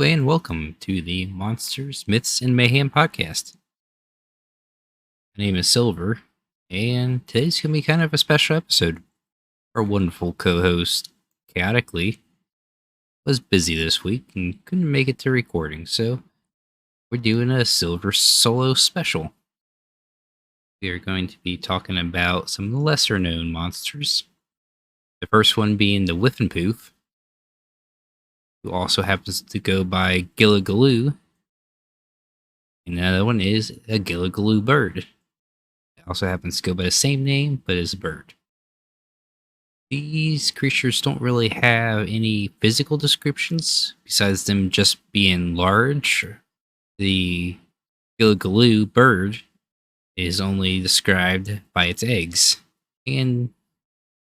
Hello and welcome to the Monsters, Myths, and Mayhem podcast. My name is Silver, and today's going to be kind of a special episode. Our wonderful co-host, Chaotically, was busy this week and couldn't make it to recording, so we're doing a Silver solo special. We are going to be talking about some lesser-known monsters. The first one being the Whiffenpoof, who also happens to go by Gilligaloo. And another one is a Gilligaloo bird. It also happens to go by the same name, but is a bird. These creatures don't really have any physical descriptions, besides them just being large. The Gilligaloo bird is only described by its eggs, and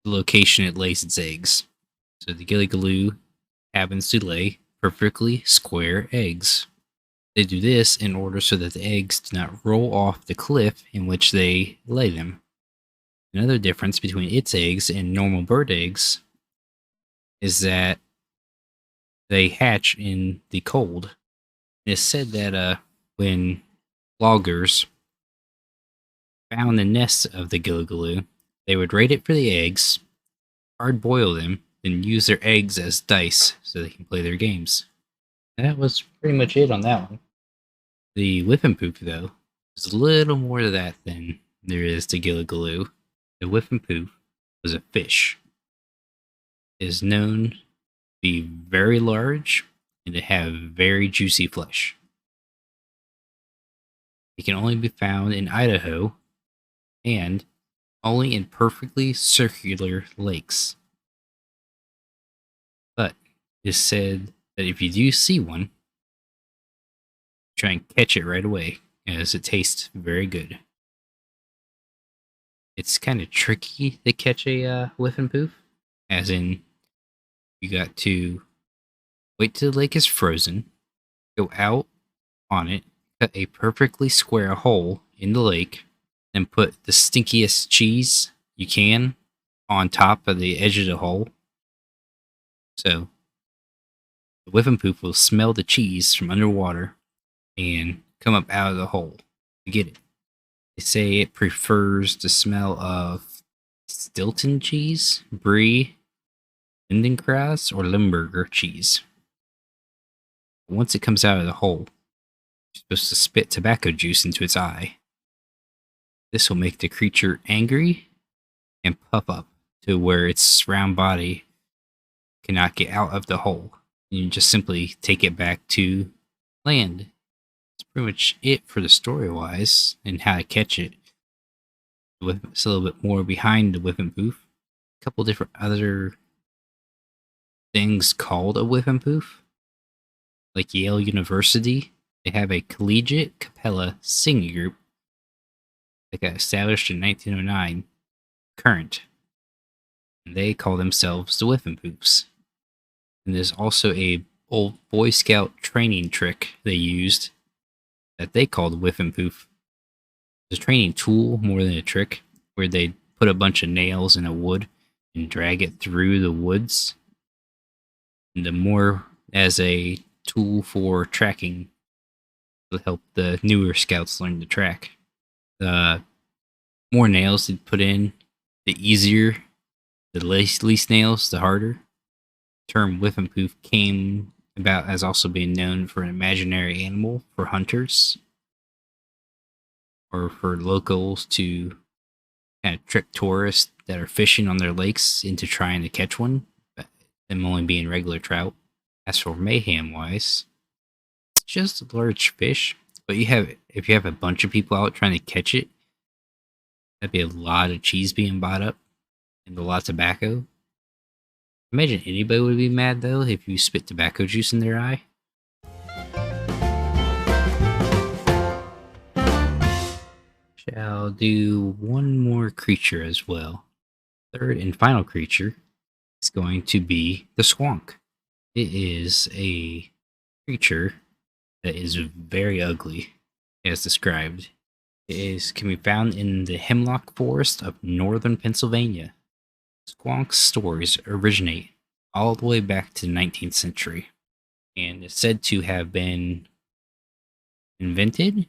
the location it lays its eggs. So the Gilligaloo happens to lay perfectly square eggs. They do this in order so that the eggs do not roll off the cliff in which they lay them. Another difference between its eggs and normal bird eggs is that they hatch in the cold. It's said that when loggers found the nest of the Gilligaloo, they would rate it for the eggs, hard boil them, then use their eggs as dice so they can play their games. That was pretty much it on that one. The Whiffenpoof, though, is a little more to that than there is to Gilligaloo. The Whiffenpoof was a fish. It is known to be very large and to have very juicy flesh. It can only be found in Idaho and only in perfectly circular lakes. But it is said that if you do see one, try and catch it right away, as it tastes very good. It's kind of tricky to catch a Whiffenpoof, as in you got to wait till the lake is frozen, go out on it, cut a perfectly square hole in the lake, and put the stinkiest cheese you can on top of the edge of the hole. So the Whiffenpoof will smell the cheese from underwater and come up out of the hole to get it. They say it prefers the smell of Stilton cheese, Brie, Lindenkrais, or Limburger cheese. Once it comes out of the hole, you're supposed to spit tobacco juice into its eye. This will make the creature angry and puff up to where its round body cannot get out of the hole. You just simply take it back to land. That's pretty much it for the story-wise and how to catch it. It's a little bit more behind the Whiffenpoof. A couple different other things called a Whiffenpoof. Like Yale University, they have a collegiate cappella singing group that got established in 1909, current. And they call themselves the Whiffenpoofs. And there's also a old Boy Scout training trick they used that they called Whiffenpoof. It's a training tool more than a trick, where they put a bunch of nails in a wood and drag it through the woods. And the more as a tool for tracking to help the newer scouts learn to track. The more nails they put in, the easier. The least nails, the harder. The term Whiffenpoof came about as also being known for an imaginary animal for hunters, or for locals to kind of trick tourists that are fishing on their lakes into trying to catch one, but them only being regular trout. As for mayhem wise, it's just a large fish, but if you have a bunch of people out trying to catch it, that'd be a lot of cheese being bought up and a lot of tobacco. Imagine anybody would be mad though if you spit tobacco juice in their eye. Shall do one more creature as well. Third and final creature is going to be the Squonk. It is a creature that is very ugly, as described. Can be found in the hemlock forest of northern Pennsylvania. Squonk's stories originate all the way back to the 19th century. and is said to have been invented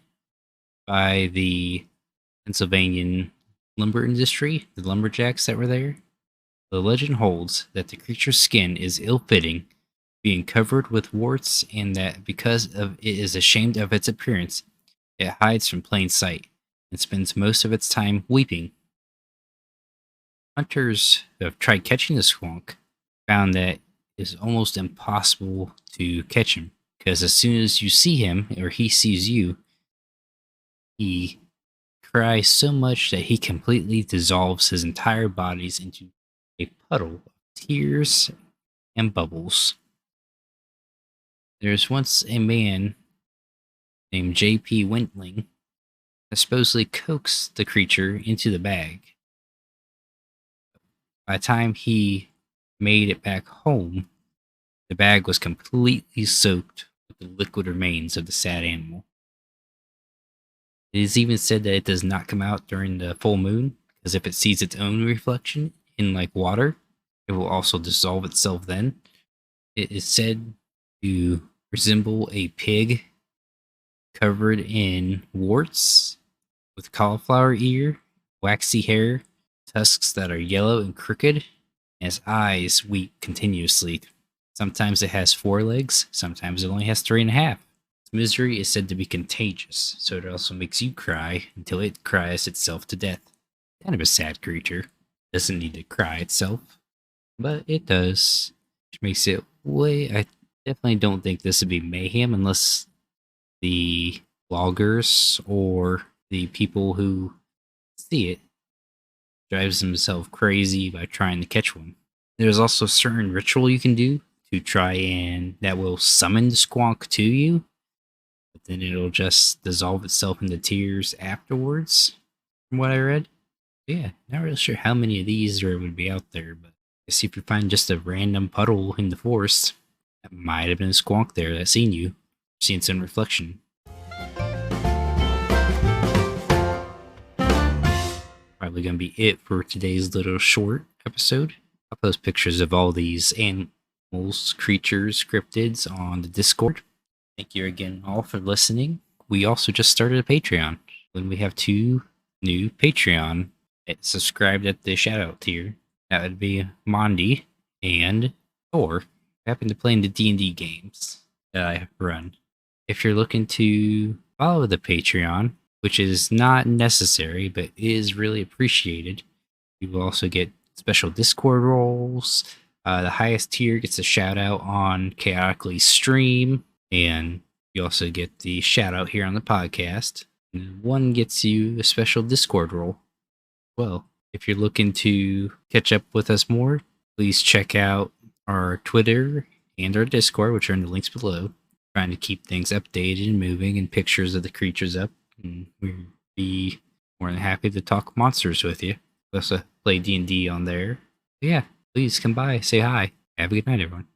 by the Pennsylvania lumber industry, the lumberjacks that were there. The legend holds that the creature's skin is ill-fitting, being covered with warts, and that because of it is ashamed of its appearance, it hides from plain sight and spends most of its time weeping. Hunters who have tried catching the squonk found that it's almost impossible to catch him because as soon as you see him or he sees you, he cries so much that he completely dissolves his entire bodies into a puddle of tears and bubbles. There's once a man named J.P. Wentling that supposedly coaxed the creature into the bag. By the time he made it back home, the bag was completely soaked with the liquid remains of the sad animal. It is even said that it does not come out during the full moon, because if it sees its own reflection in like water, it will also dissolve itself then. It is said to resemble a pig covered in warts, with cauliflower ear, waxy hair, tusks that are yellow and crooked, and its eyes weep continuously. Sometimes it has 4 legs, sometimes it only has 3.5. Its misery is said to be contagious, so it also makes you cry until it cries itself to death. Kind of a sad creature. Doesn't need to cry itself, but it does, which makes it I definitely don't think this would be mayhem unless the bloggers or the people who see it drives himself crazy by trying to catch one. There's also a certain ritual you can do to try and that will summon the squonk to you, but then it'll just dissolve itself into tears afterwards, from what I read. Yeah, not really sure how many of these there would be out there, but I guess if you find just a random puddle in the forest, that might have been a squonk there that seen you, seen some reflection. Probably going to be it for today's little short episode. I'll post pictures of all these animals, creatures, cryptids on the Discord. Thank you again all for listening. We also just started a Patreon. When we have 2 new Patreon subscribed at the shoutout tier. That would be Mondi and Thor, who happen to play in the D&D games that I run. If you're looking to follow the Patreon, which is not necessary, but is really appreciated, you will also get special Discord roles. The highest tier gets a shout out on Chaotically Stream, and you also get the shout out here on the podcast. And one gets you a special Discord role. Well, if you're looking to catch up with us more, please check out our Twitter and our Discord, which are in the links below. Trying to keep things updated and moving and pictures of the creatures up. And we'd be more than happy to talk monsters with you. We also play D&D on there. But yeah, please come by, say hi. Have a good night, everyone.